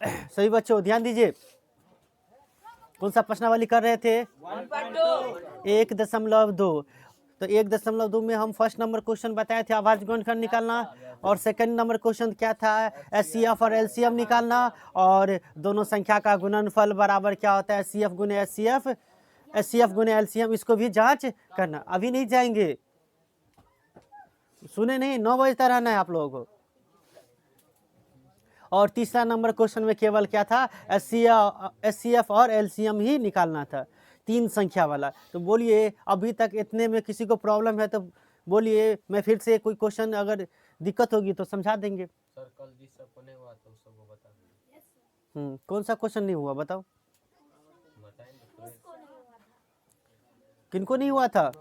सभी बच्चों ध्यान दीजिए, कौन सा प्रश्नावली कर रहे थे? 1.2। तो 1.2 में हम फर्स्ट नंबर क्वेश्चन बताए थे अभाज्य गुणनखंड निकालना, और सेकंड नंबर क्वेश्चन क्या था? एचसीएफ और एलसीएम निकालना, और दोनों संख्या का गुणनफल बराबर क्या होता है? एचसीएफ गुने एचसीएफ, एचसीएफ गुने एलसीएम, इसको भी जांच करना। अभी नहीं जाएंगे, सुने नहीं, 9 बजे तक रहना है आप लोगों को। और तीसरा नंबर क्वेश्चन में केवल क्या था? एचसीएफ और एलसीएम ही निकालना था, 3 संख्या वाला। तो बोलिए अभी तक इतने में किसी को प्रॉब्लम है तो बोलिए, मैं फिर से कोई क्वेश्चन अगर दिक्कत होगी तो समझा देंगे। सर कल जिस सबको नहीं हुआ तो सबको बता देंगे। कौन सा क्वेश्चन नहीं हुआ बताओ? किनको नहीं हुआ था?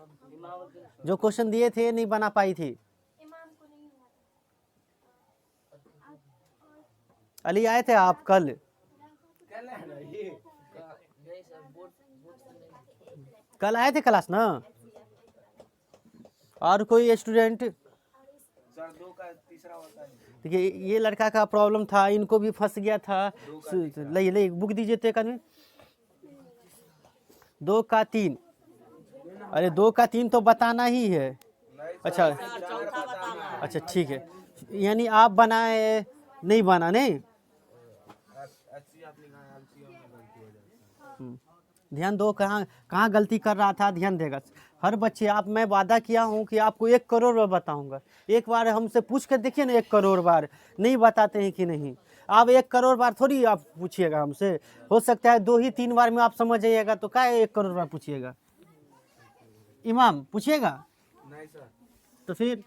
जो क्वेश्चन दिए थे नहीं बना पाई थी। अली आए थे आप कल? कल आए थे क्लास ना? और कोई स्टूडेंट? देखिए ये लड़का का प्रॉब्लम था, इनको भी फंस गया था। ले बुक दीजिए तो एक आदमी। 2 का 3, अरे 2 का 3 तो बताना ही है। अच्छा अच्छा ठीक है, यानी आप बनाए नहीं बना नहीं। ध्यान दो, कहाँ कहाँ गलती कर रहा था, ध्यान देगा हर बच्चे। आप, मैं वादा किया हूँ कि आपको 1 करोड़ बार बताऊंगा। एक बार हमसे पूछ कर देखिए ना, 1 करोड़ बार नहीं बताते हैं कि नहीं। आप 1 करोड़ बार थोड़ी आप पूछिएगा हमसे, हो सकता है 2 ही 3 बार में आप समझ जाइएगा, तो क्या 1 करोड़ बार पूछिएगा? इमाम पूछिएगा नहीं सर। तो फिर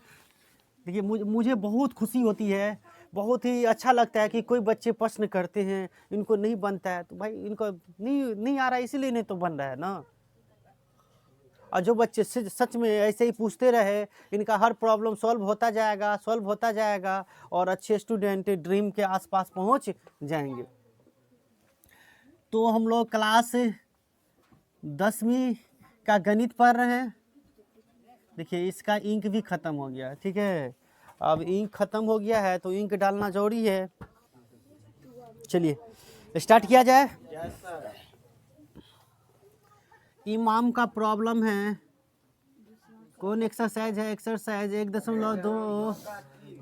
देखिए, मुझे बहुत खुशी होती है, बहुत ही अच्छा लगता है कि कोई बच्चे प्रश्न करते हैं, इनको नहीं बनता है तो भाई इनको नहीं आ रहा है, इसीलिए नहीं तो बन रहा है ना। और जो बच्चे सच में ऐसे ही पूछते रहे, इनका हर प्रॉब्लम सॉल्व होता जाएगा और अच्छे स्टूडेंट ड्रीम के आसपास पहुंच जाएंगे। तो हम लोग क्लास 10वीं का गणित पढ़ रहे हैं। देखिए इसका इंक भी खत्म हो गया, ठीक है। अब इंक खत्म हो गया है तो इंक डालना जरूरी है। चलिए स्टार्ट किया जाए। इमाम का प्रॉब्लम है, कौन एक्सरसाइज है? एक्सरसाइज 1.2।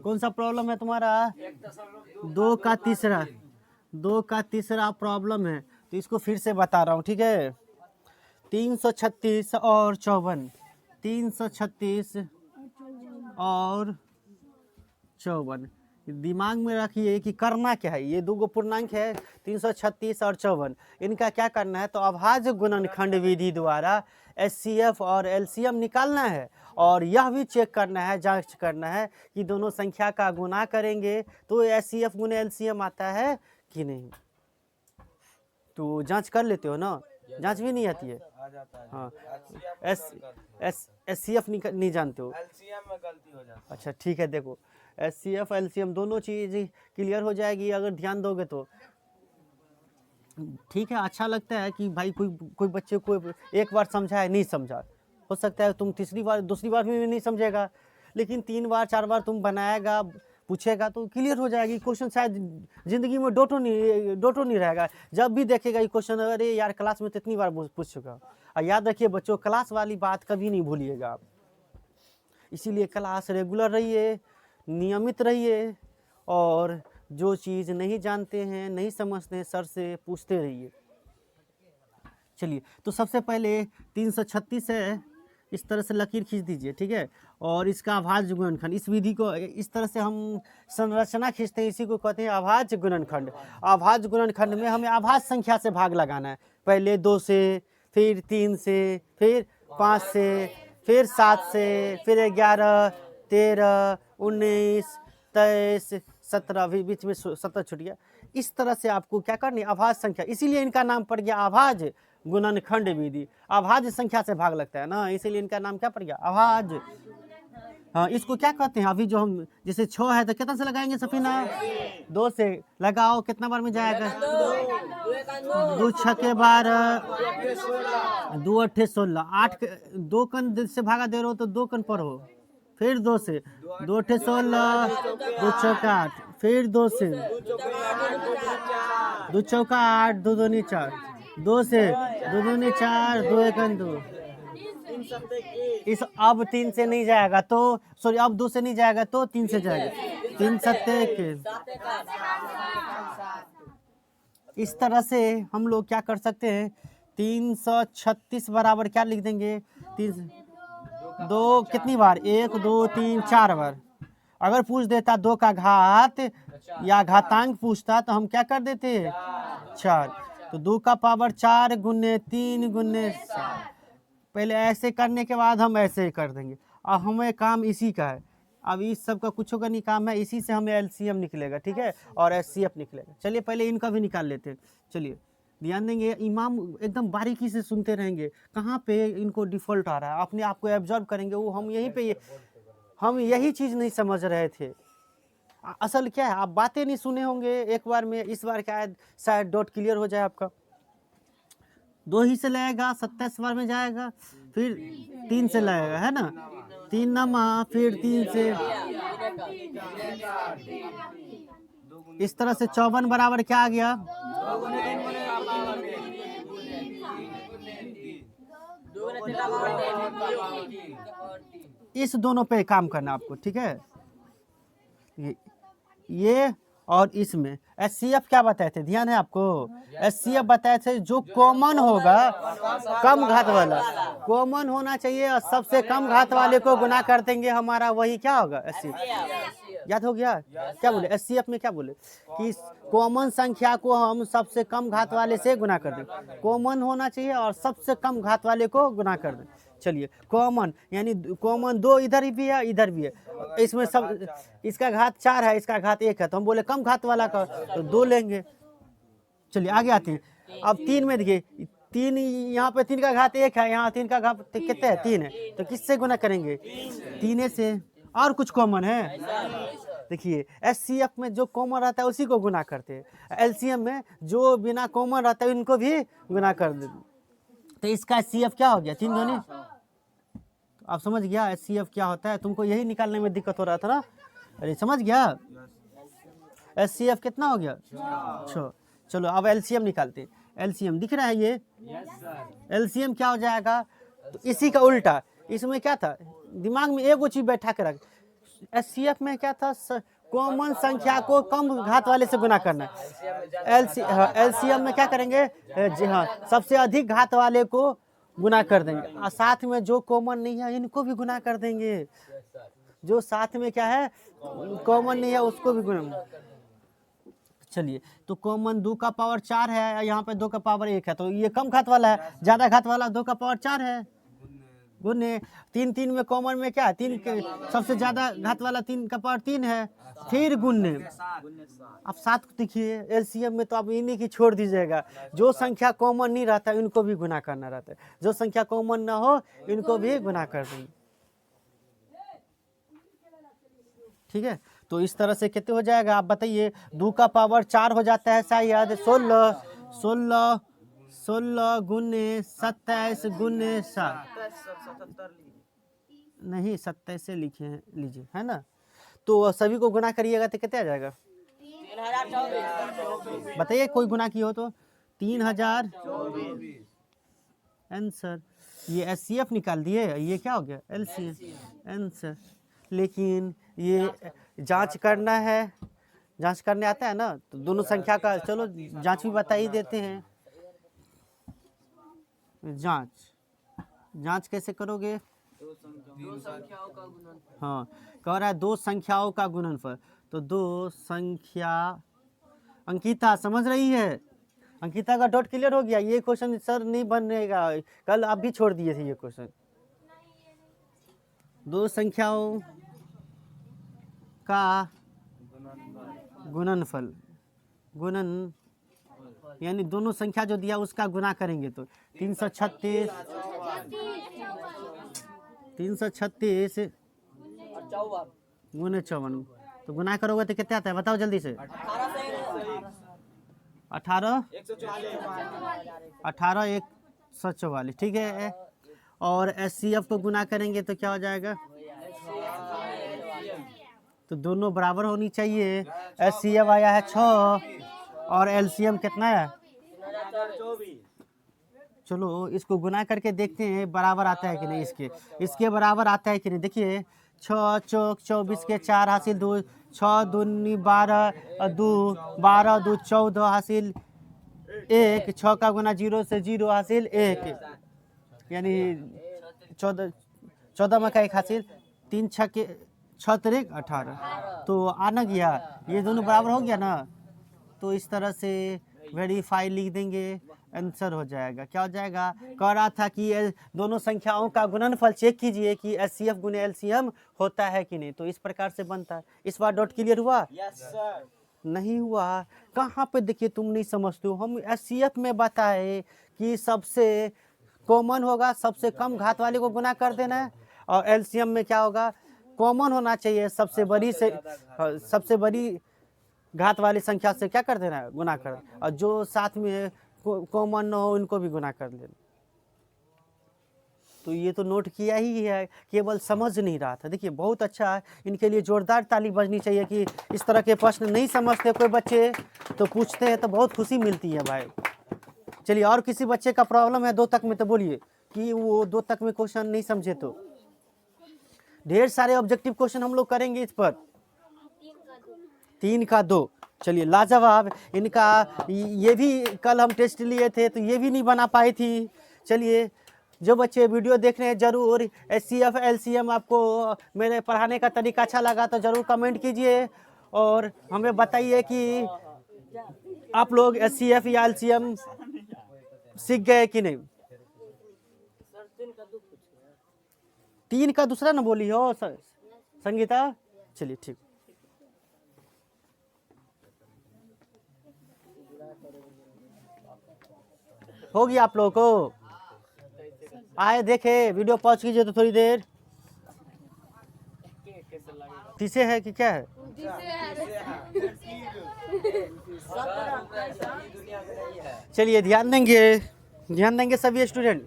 कौन सा प्रॉब्लम है तुम्हारा? 2 का तीसरा प्रॉब्लम है। तो इसको फिर से बता रहा हूँ, ठीक है। 336 और 54, 336 और 54 दिमाग में रखिए कि करना क्या है। ये 2 पूर्णांक है 336 और 54, इनका क्या करना है? तो अभाज्य गुणनखंड विधि द्वारा एचसीएफ और एलसीएम निकालना है, और यह भी चेक करना है, जांच करना है कि दोनों संख्या का गुना करेंगे तो एचसीएफ गुने एलसीएम आता है कि नहीं। तो जांच कर लेते हो ना? जांच भी नहीं आती है? हाँ, एचसीएफ नहीं जानते हो? एलसीएम में गलती हो जाती है। अच्छा ठीक है, देखो एचसीएफ एलसीएम दोनों चीज क्लियर हो जाएगी अगर ध्यान दोगे तो। ठीक है, अच्छा लगता है कि भाई कोई बच्चे को एक बार समझा है, नहीं समझा, हो सकता है तुम तीसरी बार दूसरी बार में भी नहीं समझेगा, लेकिन 3 बार 4 बार तुम बनाएगा, पूछेगा तो क्लियर हो जाएगी। क्वेश्चन शायद जिंदगी में डोटो नहीं रहेगा। जब भी देखेगा ये क्वेश्चन, अरे यार क्लास में तो इतनी बार पूछ चुका। और याद रखिए बच्चों, क्लास वाली बात कभी नहीं भूलिएगा आप। इसीलिए क्लास रेगुलर रहिए, नियमित रहिए, और जो चीज़ नहीं जानते हैं, नहीं समझते हैं, सर से पूछते रहिए। चलिए, तो सबसे पहले 336 है, इस तरह से लकीर खींच दीजिए, ठीक है। और इसका अभाज्य गुणनखंड, इस विधि को इस तरह से हम संरचना खींचते हैं, इसी को कहते हैं अभाज्य गुणनखंड। अभाज्य गुणनखंड में हमें अभाज्य संख्या से भाग लगाना है। पहले 2 से, फिर 3 से, फिर 5 से, फिर 7 से, फिर 11, 13, 19, 23, 17, अभी बीच में 17 छूट गया। इस तरह से आपको क्या करनी है? अभाज्य संख्या, इसीलिए इनका नाम पड़ गया अभाज्य गुणनखंड विधि। अभाज्य संख्या से भाग लगता है ना, इसीलिए इनका नाम क्या पड़ गया? अभाज्य। हाँ, इसको क्या कहते हैं? अभी जो हम जैसे 6 है तो कितना से लगाएंगे सफीना? 2 से लगाओ, कितना बार में जाएगा? 2 छके 12, 2 अट्ठे 16, 8 2 कन से भागा दे रहे हो तो 2 कन पर हो, फिर 2 से, 2 अट्ठे 16, 2 चौका 8, फिर 2 से, दो चौका 8, दो दूनी 4, 2 से 2 दूनी 4, 2 एकन 2। इस अब 3 से नहीं जाएगा तो सॉरी अब 2 से नहीं जाएगा तो 3 से जाएगा। 3 सत्ते के। इस तरह से हम लोग क्या कर सकते हैं, 336 बराबर क्या लिख देंगे, 3 2 कितनी बार, 1 2 3 4 बार। अगर पूछ देता 2 का घात या घातांक पूछता तो हम क्या कर देते, 4। तो 2 का पावर 4 गुने 3 गुने 7। पहले ऐसे करने के बाद हम ऐसे ही कर देंगे। अब हमें काम इसी का है, अब इस सब का कुछ का नहीं काम है, इसी से हमें एलसीएम निकलेगा, ठीक है, और एचसीएफ निकलेगा। चलिए पहले इनका भी निकाल लेते हैं। चलिए ध्यान देंगे, इमाम एकदम बारीकी से सुनते रहेंगे, कहाँ पे इनको डिफ़ॉल्ट आ रहा है, अपने आप को एब्जॉर्ब करेंगे। वो हम यहीं पे हम यही चीज़ नहीं समझ रहे थे। असल क्या है, आप बातें नहीं सुने होंगे एक बार में, इस बार क्या है शायद डॉट क्लियर हो जाए आपका। 2 ही से लगेगा, 27 बार में जाएगा, फिर 3 से लगेगा, है ना, 3 नमा, फिर 3 से, इस तरह से 54 बराबर क्या आ गया, इस दोनों पे काम करना आपको, ठीक है। ये और इसमें एचसीएफ क्या बताए थे, ध्यान है आपको, एचसीएफ बताए थे जो कॉमन होगा, कम घात वाला कॉमन होना चाहिए, और सबसे कम घात वाले को गुना कर देंगे, हमारा वही क्या होगा, एचसीएफ। याद हो गया क्या बोले, एचसीएफ में क्या बोले कि कॉमन संख्या को हम सबसे कम घात वाले से गुना कर दें, कॉमन होना चाहिए और सबसे कम घात वाले को गुना कर दें। चलिए कॉमन यानी कॉमन 2 इधर भी है इधर भी है, इसमें सब, इसका घात 4 है, इसका घात 1 है, तो हम बोले कम घात वाला का तो 2 लेंगे। चलिए आगे आते हैं। अब 3 में देखिए, 3 यहाँ पे 3 का घात 1 है, यहाँ 3 का घात कितने है, 3 है, तो किससे गुना करेंगे, 3 से। और कुछ कॉमन है, देखिए एचसीएफ में जो कॉमन रहता है उसी को गुना करते हैं, एलसीएम में जो बिना कॉमन रहता है उनको भी गुना कर देते। तो इसका एचसीएफ क्या हो गया, 3 दूनी, आप समझ गया एचसीएफ क्या होता है, तुमको यही निकालने में दिक्कत हो रहा था ना, अरे समझ गया, एचसीएफ कितना हो गया, 6। चलो अब एलसीएम निकालते हैं। एलसीएम दिख रहा है ये, एलसीएम क्या हो जाएगा, तो इसी का उल्टा, इसमें क्या था, दिमाग में एक वो चीज बैठा के रख, एचसीएफ में क्या था, कॉमन संख्या को कम घात वाले से गुना करना है। एलसीएम में क्या करेंगे, जी हाँ, सबसे अधिक घात वाले को गुना कर देंगे, और साथ में जो कॉमन नहीं है इनको भी गुना कर देंगे, जो साथ में क्या है कॉमन नहीं है उसको भी गुना। चलिए तो कॉमन 2 का पावर 4 है, यहाँ पे 2 का पावर 1 है, तो ये कम घात वाला है, ज्यादा घात वाला 2 का पावर 4 है, गुने 3 में कॉमन में क्या है, 3 के सबसे ज्यादा घात वाला 3 का पावर 3 है, फिर गुने। अब 7 को देखिए, एलसीएम में तो आप इन्हीं की छोड़ दीजिएगा, जो संख्या कॉमन नहीं रहता इनको भी गुना करना रहता है, जो संख्या कॉमन ना हो इनको भी गुना कर देंगे, ठीक है। तो इस तरह से कितने हो जाएगा आप बताइए, 2 का पावर 4 हो जाता है शायद 16 गुने 27 गुने 7, नहीं 27 से लिखे हैं, लीजिए, है ना, तो सभी को गुना करिएगा तो कितने आ जाएगा, बताइए कोई गुना की हो तो 3024 आंसर। ये एचसीएफ निकाल दिए, ये क्या हो गया, एलसीएम आंसर। लेकिन ये जांच करना है, जांच करने आता है ना, तो दोनों संख्या का चलो जांच भी बता ही देते हैं। जांच कैसे करोगे, हाँ कह रहा है 2 संख्याओं का गुणनफल, तो 2 संख्या, अंकिता समझ रही है, अंकिता का डॉट क्लियर हो गया, ये क्वेश्चन सर नहीं बनेगा, कल आप भी छोड़ दिए थे ये क्वेश्चन। 2 संख्याओं का गुणनफल, गुणन यानी दोनों संख्या जो दिया उसका गुना करेंगे, तो 336 गुने 54, तो गुना करोगे तो कितने आता है बताओ जल्दी से, 144, ठीक है। और एचसीएफ को गुना करेंगे तो क्या हो जाएगा, तो दोनों बराबर होनी चाहिए, एचसीएफ आया है 6 और एलसीएम कितना है? चलो इसको गुना करके देखते हैं बराबर आता है कि नहीं। इसके बराबर आता है कि नहीं। देखिए 6 चौक 24 के 4 हासिल 2, 6 दूनी 12, 2 12 2 14 हासिल 1, 6 का गुना 0 से 0 हासिल 1, यानी 14 में का 1 हासिल 3 6 के 6 तिरिक 18। तो आना गया, ये दोनों बराबर हो गया ना। तो इस तरह से वेरीफाई लिख देंगे, आंसर हो जाएगा। क्या हो जाएगा? कह रहा था कि ये दोनों संख्याओं का गुणनफल चेक कीजिए कि एचसीएफ गुने एलसीएम होता है कि नहीं। तो इस प्रकार से बनता है। इस बार डॉट क्लियर हुआ? Yes sir. नहीं हुआ? कहाँ पे देखिए तुम नहीं समझते हो। हम एचसीएफ में बताए कि सबसे कॉमन होगा, सबसे कम घात वाले को गुना कर देना है। और एलसीएम में क्या होगा? कॉमन होना चाहिए, सबसे बड़ी घात वाली संख्या से क्या कर देना है? गुना कर। और जो साथ में कॉमन न हो उनको भी गुना कर लेना। तो ये तो नोट किया ही है, केवल समझ नहीं रहा था। देखिए बहुत अच्छा है, इनके लिए जोरदार ताली बजनी चाहिए कि इस तरह के प्रश्न नहीं समझते कोई बच्चे तो पूछते हैं तो बहुत खुशी मिलती है भाई। चलिए, और किसी बच्चे का प्रॉब्लम है 2 तक में तो बोलिए कि वो 2 तक में क्वेश्चन नहीं समझे। तो ढेर सारे ऑब्जेक्टिव क्वेश्चन हम लोग करेंगे इस पर। 3 का 2। चलिए लाजवाब। इनका ये भी कल हम टेस्ट लिए थे तो ये भी नहीं बना पाई थी। चलिए, जो बच्चे वीडियो देख रहे हैं जरूर एचसीएफ एलसीएम आपको मेरे पढ़ाने का तरीका अच्छा लगा तो जरूर कमेंट कीजिए और हमें बताइए कि आप लोग एचसीएफ या एलसीएम सीख गए कि नहीं। 3 का दूसरा ना बोली हो संगीता। चलिए ठीक। हो गया आप लोगों को? आए देखे वीडियो पॉज कीजिए तो थोड़ी देर। तीसे है कि क्या है? चलिए ध्यान देंगे सभी स्टूडेंट।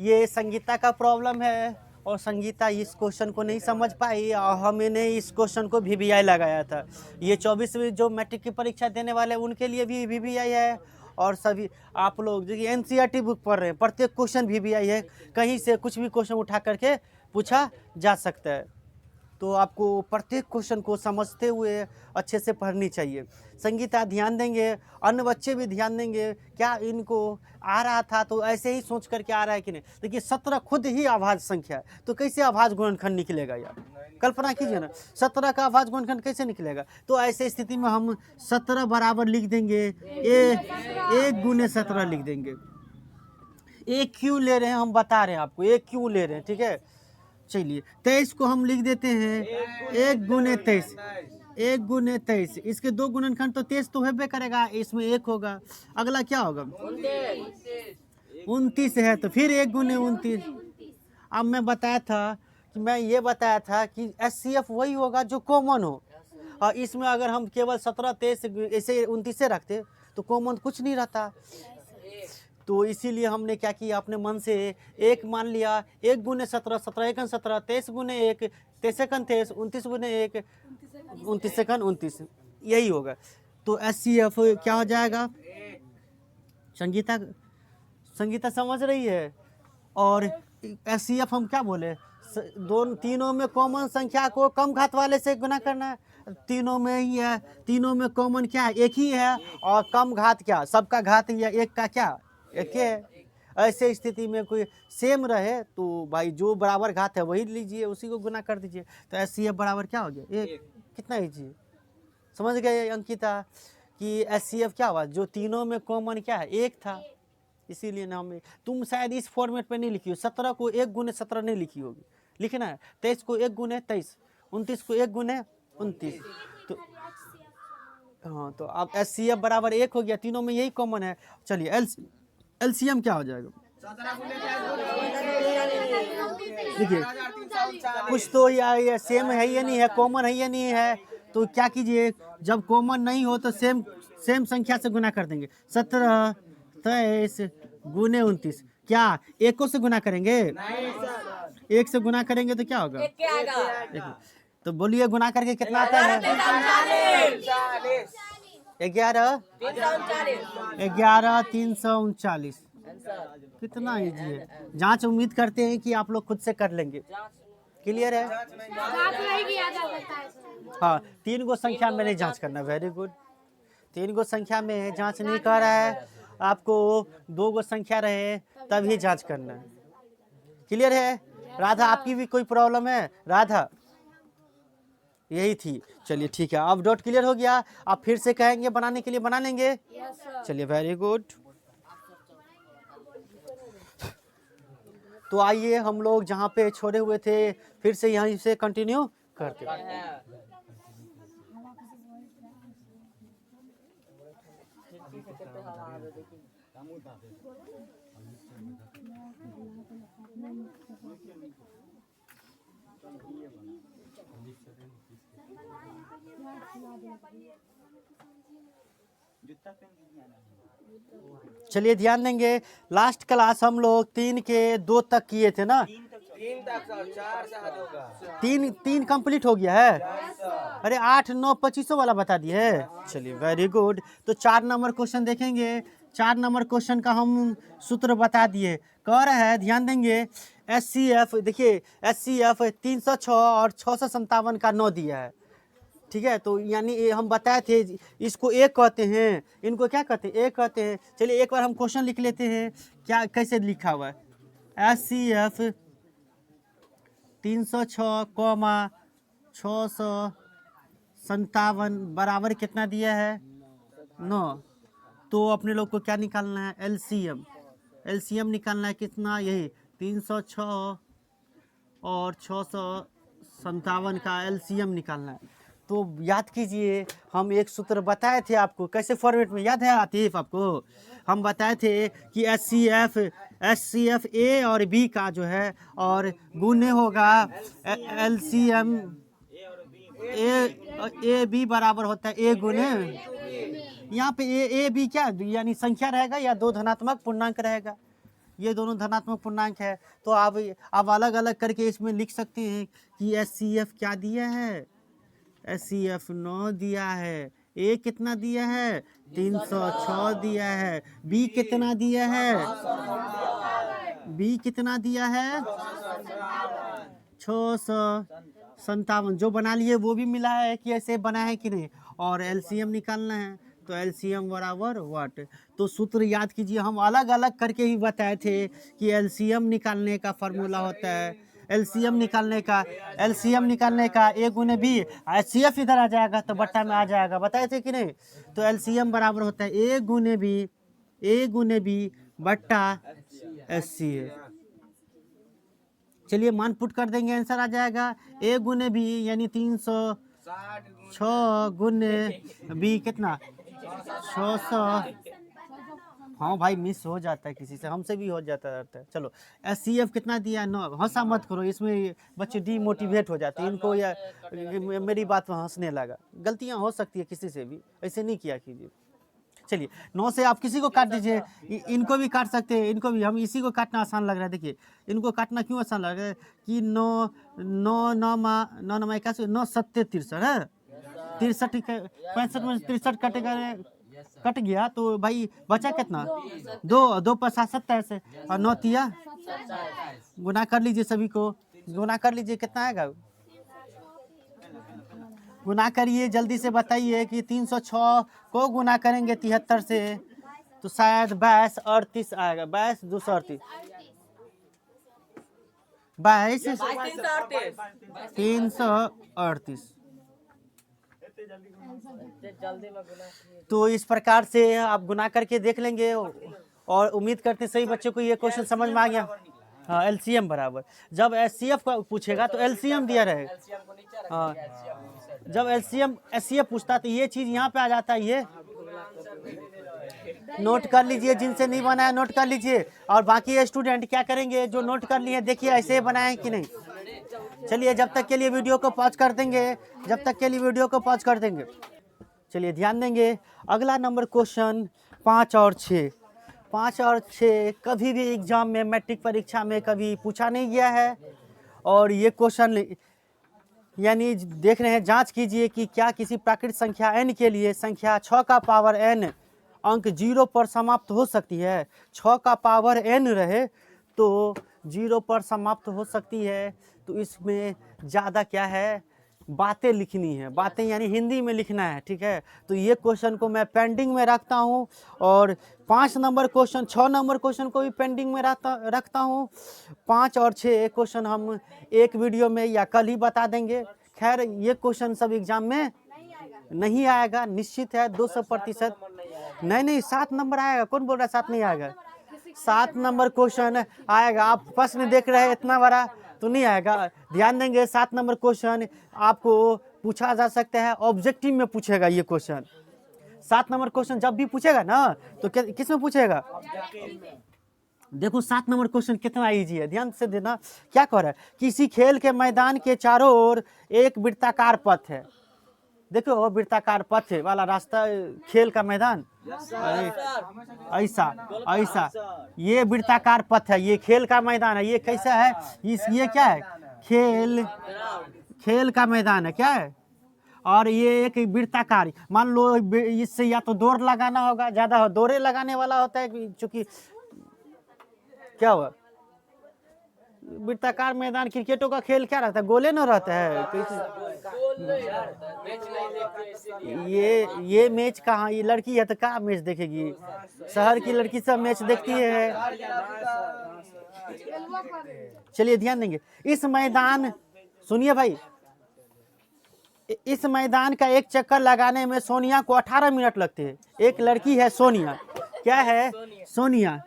ये संगीता का प्रॉब्लम है और संगीता इस क्वेश्चन को नहीं समझ पाई और हमने इस क्वेश्चन को VVI लगाया था। ये 24वीं जो मैट्रिक की परीक्षा देने वाले हैं उनके लिए भी VVI है। और सभी आप लोग जो NCERT बुक पढ़ रहे हैं प्रत्येक क्वेश्चन VVI है। कहीं से कुछ भी क्वेश्चन उठा करके पूछा जा सकता है। तो आपको प्रत्येक क्वेश्चन को समझते हुए अच्छे से पढ़नी चाहिए। संगीता ध्यान देंगे, अन्य बच्चे भी ध्यान देंगे। क्या इनको आ रहा था तो ऐसे ही सोच करके आ रहा है कि नहीं? देखिए 17 खुद ही अभाज्य संख्या है तो कैसे अभाज्य गुणनखंड निकलेगा यार? कल्पना कीजिए ना, 17 का अभाज्य गुणनखंड कैसे निकलेगा? तो ऐसे स्थिति में हम 17 बराबर लिख देंगे, 1 गुने 17 लिख देंगे। 1 क्यों ले रहे हैं हम बता रहे हैं आपको, 1 क्यों ले रहे हैं, ठीक है। चलिए 23 को हम लिख देते हैं 1 गुने 23, 1 गुने 23। इसके 2 गुणनखंड तो 23 तो हेबे करेगा, इसमें 1 होगा। अगला क्या होगा? 29 है तो फिर 1 गुने 29। अब मैं ये बताया था कि एचसीएफ वही होगा जो कॉमन हो। और इसमें अगर हम केवल 17 23 ऐसे 29 से रखते तो कॉमन कुछ नहीं रहता। तो इसीलिए हमने क्या किया, अपने मन से 1 मान लिया। 1 गुने 17, 17 एकन 17, 23 गुने 1, 23 एकन 23, 29 गुने 1, 29 एकन 29, यही होगा। तो एचसीएफ क्या हो जाएगा? संगीता समझ रही है। और एचसीएफ हम क्या बोले? तीनों में कॉमन संख्या को कम घात वाले से गुना करना है। तीनों में ही है, तीनों में कॉमन क्या है? 1 ही है। और कम घात क्या? सबका घात ही है, 1 का क्या? 1 है। ऐसे स्थिति में कोई सेम रहे तो भाई जो बराबर घात है वही लीजिए, उसी को गुना कर दीजिए। तो एचसीएफ बराबर क्या हो गया? 1। कितना लीजिए? समझ गए अंकिता कि एचसीएफ क्या हुआ? जो तीनों में कॉमन क्या है? 1 था। इसीलिए ना हमें, तुम शायद इस फॉर्मेट पे नहीं लिखी हो। 17 को 1 गुने 17 नहीं लिखी होगी, लिखना है 23 को 1 गुने 23, 29 को 1 गुने 29। तो हाँ, तो अब एचसीएफ बराबर 1 हो गया, तीनों में यही कॉमन है। चलिए एलसीएम क्या हो जाएगा? देखिए कुछ तो या सेम है या नहीं है, कॉमन है या नहीं है। तो क्या कीजिए, जब कॉमन नहीं हो तो सेम संख्या से गुना कर देंगे। 17 23 गुने 29, क्या 1 से गुना करेंगे? 1 से गुना करेंगे तो क्या होगा? 1 तो बोलिए गुना करके कितना आता है? 11,339 कितना इजी है। जांच उम्मीद करते हैं कि आप लोग खुद से कर लेंगे। क्लियर है? हाँ, 3 गो संख्या में नहीं जांच करना। Very good. 3 गो संख्या में जांच नहीं कर रहा है, आपको 2 गो संख्या रहे तभी जांच करना है। क्लियर है? राधा, आपकी भी कोई प्रॉब्लम है? राधा, यही थी। चलिए ठीक है, अब डॉट क्लियर हो गया। आप फिर से कहेंगे बनाने के लिए, बना लेंगे? चलिए वेरी गुड। तो आइए हम लोग जहाँ पे छोड़े हुए थे फिर से यहीं से कंटिन्यू करते हैं। चलिए ध्यान देंगे, लास्ट क्लास हम लोग 3 के 2 तक किए थे ना? 3 तक सर, 4 से हद होगा। 3 कंप्लीट हो गया है। अरे 8, 9, 25 वाला बता दिए है। चलिए वेरी गुड। तो 4 नंबर क्वेश्चन देखेंगे। 4 नंबर क्वेश्चन का हम सूत्र बता दिए। कह रहा है, ध्यान देंगे, SCF, देखिए SCF 306 और 657 का 9 दिया है। ठीक है, तो यानी ये हम बताए थे, इसको एक कहते हैं, इनको क्या कहते हैं? एक कहते हैं। चलिए एक बार हम क्वेश्चन लिख लेते हैं, क्या कैसे लिखा हुआ है। SCF 306, 657 बराबर कितना दिया है? 9। तो अपने लोग को क्या निकालना है? LCM। LCM निकालना है कितना? यही 306 और 657 का LCM निकालना है। तो याद कीजिए, हम एक सूत्र बताए थे आपको, कैसे फॉर्मेट में, याद है आतिफ आपको? हम बताए थे कि SCF A और B का जो है और गुणे होगा LCM A B बराबर होता है A गुणे, यहाँ पे A B क्या यानी संख्या रहेगा या 2 धनात्मक पूर्णांक रहेगा। ये दोनों धनात्मक पूर्णांक है। तो आप अलग अलग करके इसमें लिख सकते हैं कि SCF क्या दिया है? SCF 9 दिया है। A कितना दिया है? 306 दिया है। B कितना दिया है? B कितना दिया है? 657। जो बना लिए वो भी मिला है कि ऐसे बना है कि नहीं? और LCM निकालना है, तो LCM बराबर व्हाट? तो सूत्र याद कीजिए, हम अलग अलग करके ही बताए थे कि LCM निकालने का फॉर्मूला होता है, LCM निकालने का A गुने B, SCF इधर आ जाएगा तो बट्टा में आ जाएगा, बताए थे कि नहीं? तो LCM बराबर होता है A गुने B बट्टा SCF। चलिए मान पुट कर देंगे, आंसर आ जाएगा A गुने B यानी 306 गुने B कितना? 600। हाँ भाई, मिस हो जाता है किसी से, हमसे भी हो जाता रहता है। चलो SCF कितना दिया? 9। हंसा मत करो, इसमें बच्चे डीमोटिवेट हो जाते हैं। इनको या मेरी बात पर हंसने लगा। गलतियां हो सकती है किसी से भी, ऐसे नहीं किया कीजिए। चलिए 9 से आप किसी को काट दीजिए, इनको भी काट सकते हैं, इनको भी। हम इसी को काटना आसान लग रहा है। देखिए इनको काटना क्यों आसान लग रहा है कि 9 क्या 9 7 63 है। 63 65 में 63 कट गया तो भाई बचा कितना? 2 पर 7 27 और 9 तिया गुना कर लीजिए, सभी को गुना कर लीजिए, कितना आएगा? गुना करिए, जल्दी से बताइए कि 306 को गुना करेंगे 73 से तो शायद 22 38 आएगा। 22 238 338। तो इस प्रकार से आप गुना करके देख लेंगे और उम्मीद करते सही बच्चों को ये क्वेश्चन समझ में आ गया। हाँ, LCM बराबर, जब SCF का पूछेगा तो LCM दिया रहेगा। हाँ, जब SCF पूछता तो ये चीज यहाँ पे आ जाता है। ये नोट कर लीजिए, जिनसे नहीं बनाया नोट कर लीजिए, और बाकी स्टूडेंट क्या करेंगे जो नोट कर लिए, देखिए ऐसे बनाए कि नहीं। चलिए जब तक के लिए वीडियो को पॉज कर देंगे, चलिए ध्यान देंगे। अगला नंबर क्वेश्चन 5 और 6 कभी भी एग्जाम में, मैट्रिक परीक्षा में कभी पूछा नहीं गया है। और ये क्वेश्चन यानी देख रहे हैं, जांच कीजिए कि क्या किसी प्राकृतिक संख्या n के लिए संख्या 6 का पावर n अंक 0 पर समाप्त हो सकती है। 6 का पावर n रहे तो 0 पर समाप्त हो सकती है। तो इसमें ज़्यादा क्या है, बातें लिखनी है, बातें यानी हिंदी में लिखना है, ठीक है। तो ये क्वेश्चन को मैं पेंडिंग में रखता हूँ और 5 नंबर क्वेश्चन, 6 नंबर क्वेश्चन को भी पेंडिंग में रखता हूँ। 5 और 6 क्वेश्चन हम एक वीडियो में या कल ही बता देंगे। खैर ये क्वेश्चन सब एग्जाम में नहीं आएगा, निश्चित है 200%। नहीं 7 नंबर आएगा, कौन बोल रहा है 7 नहीं आएगा? 7 नंबर क्वेश्चन आएगा। आप प्रश्न देख रहे हैं इतना बड़ा तो नहीं आएगा, ध्यान देंगे। 7 नंबर क्वेश्चन आपको पूछा जा सकता है, ऑब्जेक्टिव में पूछेगा ये क्वेश्चन। 7 नंबर क्वेश्चन जब भी पूछेगा ना तो किस में पूछेगा? देखो 7 नंबर क्वेश्चन कितना इजी है, ध्यान से देना। क्या कह रहा है, किसी खेल के मैदान के चारों ओर एक वृत्ताकार पथ है। देखो वो वृत्ताकार पथ वाला रास्ता, खेल का मैदान, ऐसा ऐसा ये वृत्ताकार पथ है, ये खेल का मैदान है। ये कैसा है, ये क्या है, खेल का मैदान है, क्या है। और ये एक वृत्ताकार, मान लो इससे या तो दौड़ लगाना होगा, ज्यादा दौड़े लगाने वाला होता है, क्योंकि क्या हुआ, वृत्ताकार मैदान क्रिकेटों का खेल क्या रहता है, गोले न रहता है। ये मैच कहाँ, ये लड़की है तो कहाँ मैच देखेगी, शहर की लड़की सब मैच देखती है। चलिए ध्यान देंगे। इस मैदान, सुनिए भाई, इस मैदान का एक चक्कर लगाने में सोनिया को 18 मिनट लगते हैं। एक लड़की है सोनिया, क्या है, सोनिया,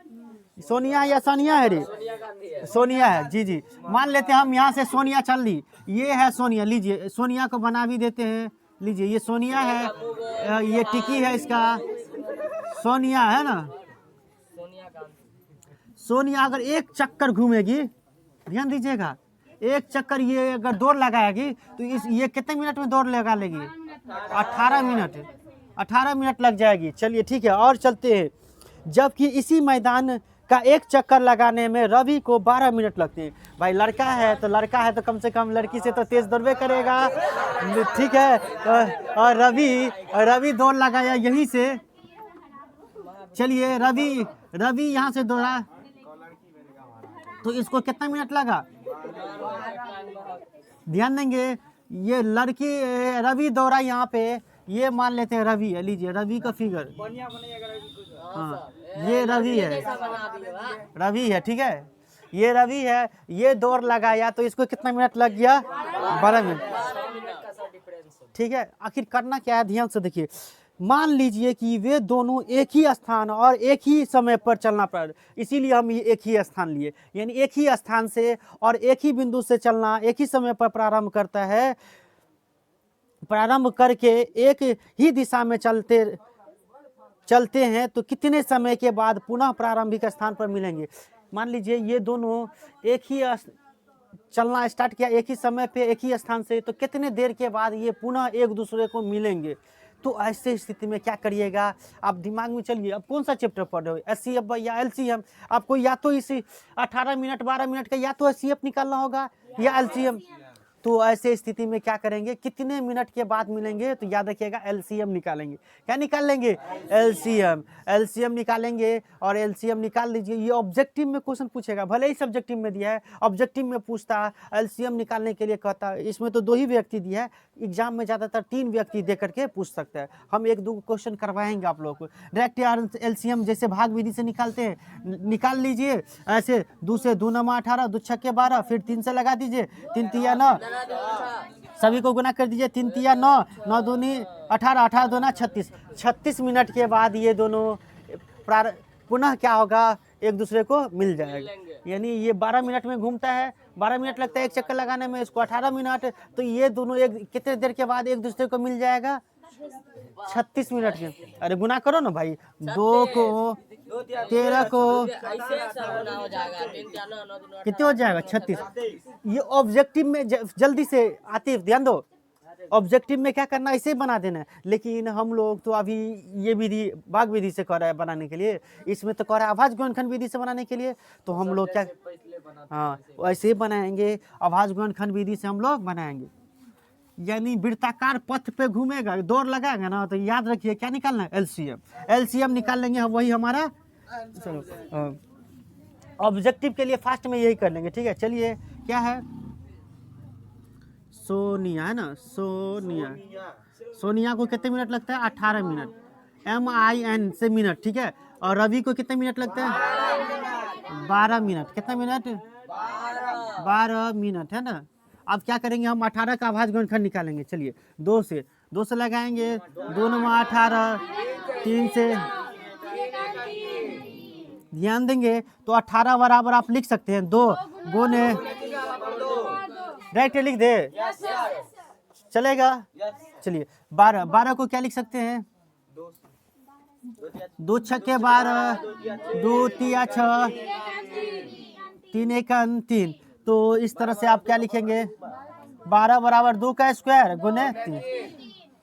सोनिया या सानिया है रे, सोनिया है, जी। मान लेते हैं हम यहाँ से सोनिया चल ली, ये है सोनिया, लीजिए सोनिया को बना भी देते हैं, लीजिए ये सोनिया है, ये टिकी है इसका, सोनिया है ना। सोनिया अगर एक चक्कर घूमेगी, ध्यान दीजिएगा, एक चक्कर ये अगर दौड़ लगाएगी तो ये कितने मिनट में दौड़ लगा लेगी, 18 मिनट, 18 मिनट लग जाएगी। चलिए ठीक है, और चलते हैं। जबकि इसी मैदान का एक चक्कर लगाने में रवि को 12 मिनट लगते हैं। भाई लड़का है तो कम से कम लड़की से तो तेज दौड़बे करेगा, ठीक है। और रवि दौड़ लगाया यहीं से। चलिए रवि यहाँ से दौड़ा तो इसको कितना मिनट लगा, ध्यान देंगे। ये लड़की रवि दौड़ा यहाँ पे, ये मान लेते हैं रवि है, लीजिए रवि का फिगर, हाँ ये रवि है, ठीक है, ये रवि है, ये दौड़ लगाया तो इसको कितना मिनट लग गया, 12 मिनट, ठीक है। आखिर करना क्या है, ध्यान से देखिए। मान लीजिए कि वे दोनों एक ही स्थान और एक ही समय पर चलना पड़, इसीलिए हम ये एक ही स्थान लिए, यानी एक ही स्थान से और एक ही बिंदु से चलना एक ही समय पर प्रारंभ करता है। प्रारंभ करके एक ही दिशा में चलते हैं तो कितने समय के बाद पुनः प्रारंभिक स्थान पर मिलेंगे। मान लीजिए ये दोनों एक ही चलना स्टार्ट किया एक ही समय पे एक ही स्थान से, तो कितने देर के बाद ये पुनः एक दूसरे को मिलेंगे। तो ऐसे स्थिति में क्या करिएगा, आप दिमाग में चलिए, अब कौन सा चैप्टर पढ़ रहे हो, एचसीएफ या एलसीएम। आपको या तो इस 18 मिनट 12 मिनट का या तो एचसीएफ निकालना होगा या एलसीएम। तो ऐसे स्थिति में क्या करेंगे, कितने मिनट के बाद मिलेंगे, तो याद रखिएगा एलसीएम निकालेंगे। क्या निकाल लेंगे, एलसीएम निकालेंगे। और एलसीएम निकाल लीजिए। ये ऑब्जेक्टिव में क्वेश्चन पूछेगा, भले ही सब्जेक्टिव में दिया है, ऑब्जेक्टिव में पूछता एलसीएम निकालने के लिए कहता। इसमें तो 2 ही व्यक्ति दिया है, एग्जाम में ज़्यादातर 3 व्यक्ति दे करके पूछ सकता है। हम 1-2 क्वेश्चन करवाएंगे आप लोगों को। डायरेक्ट एलसीएम जैसे भाग विधि से निकालते हैं, निकाल लीजिए ऐसे। 2 से 2 9 18, 2 6 12, फिर 3 से लगा दीजिए, 3 3 9, सभी को गुना कर दीजिए, 3 3 9, 9 दूनी 18, 18 दूना 36। 36 मिनट के बाद ये दोनों पुनः क्या होगा, एक दूसरे को मिल जाएगा। यानी ये 12 मिनट में घूमता है, 12 मिनट लगता है एक चक्कर लगाने में, इसको 18 मिनट, तो ये दोनों एक कितने देर के बाद एक दूसरे को मिल जाएगा, 36 मिनट में। अरे गुना करो ना भाई, 2 को 13 को कितने हो जाएगा, 36। ये ऑब्जेक्टिव में जल्दी से आती, ध्यान दो, ऑब्जेक्टिव में क्या करना, इसे बना देना है। लेकिन हम लोग तो अभी ये विधि भाग विधि से कर रहे हैं बनाने के लिए, इसमें तो कर रहा है आवाज गुणनखंड विधि से बनाने के लिए। तो हम लोग क्या, हाँ वैसे ही बनाएंगे, आवाज गुणनखंड विधि से हम लोग बनाएंगे। यानी वृत्ताकार पथ पे घूमेगा, दौड़ लगाएगा ना, तो याद रखिए क्या निकालना है, एलसीएम। एलसीएम निकाल लेंगे हम, वही हमारा चलो ऑब्जेक्टिव के लिए फास्ट में यही कर लेंगे, ठीक है। चलिए क्या है, सोनिया है ना, सोनिया को कितने मिनट लगता है, 18 मिनट, MIN से मिनट, ठीक है। और रवि को कितने मिनट लगता है, 12 मिनट। कितना मिनट, 12 मिनट, है ना। अब क्या करेंगे हम, 18 का अभाज्य गुणनखंड निकालेंगे। चलिए 2 से लगाएंगे, 2 में 18, 3 से ध्यान देंगे तो 18 बराबर आप लिख सकते हैं 2 गुने, राइट लिख दे, चलेगा। चलिए 12 को क्या लिख सकते हैं, 2 छक्के 12, 2 तिया 6, 3 एकम 3। तो इस तरह से आप क्या लिखेंगे, 12 बराबर 2 का स्क्वायर गुने 3।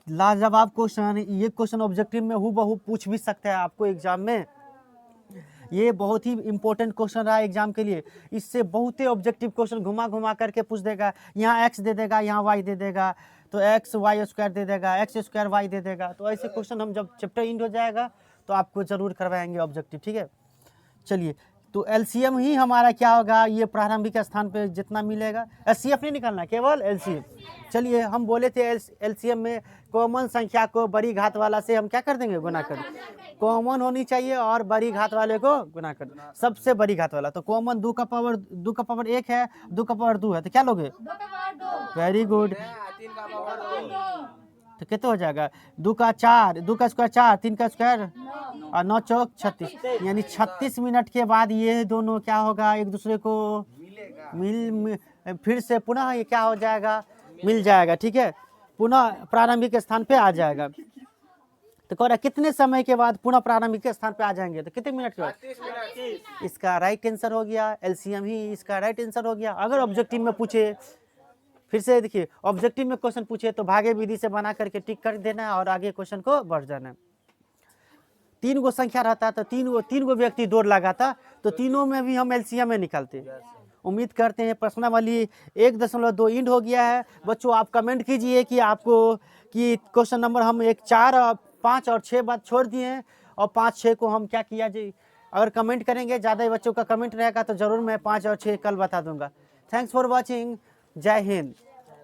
लाजवाब क्वेश्चन, ये क्वेश्चन ऑब्जेक्टिव में हूबहू पूछ भी सकता है आपको एग्जाम में। ये बहुत ही इंपॉर्टेंट क्वेश्चन रहा एग्जाम के लिए। इससे बहुत ही ऑब्जेक्टिव क्वेश्चन घुमा घुमा करके पूछ देगा, यहाँ x दे देगा, यहाँ y दे देगा, तो x y स्क्वायर दे देगा, x स्क्वायर y दे देगा। तो ऐसे क्वेश्चन हम जब चैप्टर एंड हो जाएगा तो आपको जरूर करवाएंगे ऑब्जेक्टिव, ठीक है। चलिए तो एलसीएम ही हमारा क्या होगा, ये प्रारंभिक स्थान पे जितना मिलेगा, एचसीएफ नहीं निकालना, केवल एलसीएम। चलिए हम बोले थे एलसीएम में कॉमन संख्या को बड़ी घात वाला से हम क्या कर देंगे, गुना कर देंगे। कॉमन होनी चाहिए और बड़ी घात वाले को गुना कर देंगे, सबसे बड़ी घात वाला। तो कॉमन 2 का पावर 1 है, 2 का पावर 2 है, तो क्या लोगे, वेरी गुड। तो कितना हो जाएगा, 2 का 4, 2 का स्क्वायर 4, 3 का स्क्वायर और 9 चौक 36, यानी 36 मिनट के बाद ये दोनों क्या होगा, एक दूसरे को फिर से पुनः ये क्या हो जाएगा, मिल जाएगा, ठीक है। पुनः प्रारंभिक स्थान पे आ जाएगा। तो कह रहा कितने समय के बाद पुनः प्रारंभिक स्थान पे आ जाएंगे, तो कितने मिनट के बाद। इसका राइट आंसर हो गया, एलसीएम ही इसका राइट आंसर हो गया। अगर ऑब्जेक्टिव में पूछे, फिर से देखिए ऑब्जेक्टिव में क्वेश्चन पूछे तो भागे विधि से बना करके टिक कर देना है और आगे क्वेश्चन को बढ़ जाना है। 3 गो संख्या रहता तो 3 गो व्यक्ति दौड़ लगाता तो तीनों में भी हम एलसीएम में निकालते। उम्मीद करते हैं प्रश्नावली 1.2 इंड हो गया है। बच्चों आप कमेंट कीजिए कि आपको कि क्वेश्चन नंबर हम 1, 4, 5 और 6 बात छोड़ दिए हैं और 5, 6 को हम क्या किया जाए। अगर कमेंट करेंगे, ज़्यादा बच्चों का कमेंट रहेगा तो ज़रूर मैं 5 और 6 कल बता दूंगा। थैंक्स फॉर वॉचिंग, जय हिंद।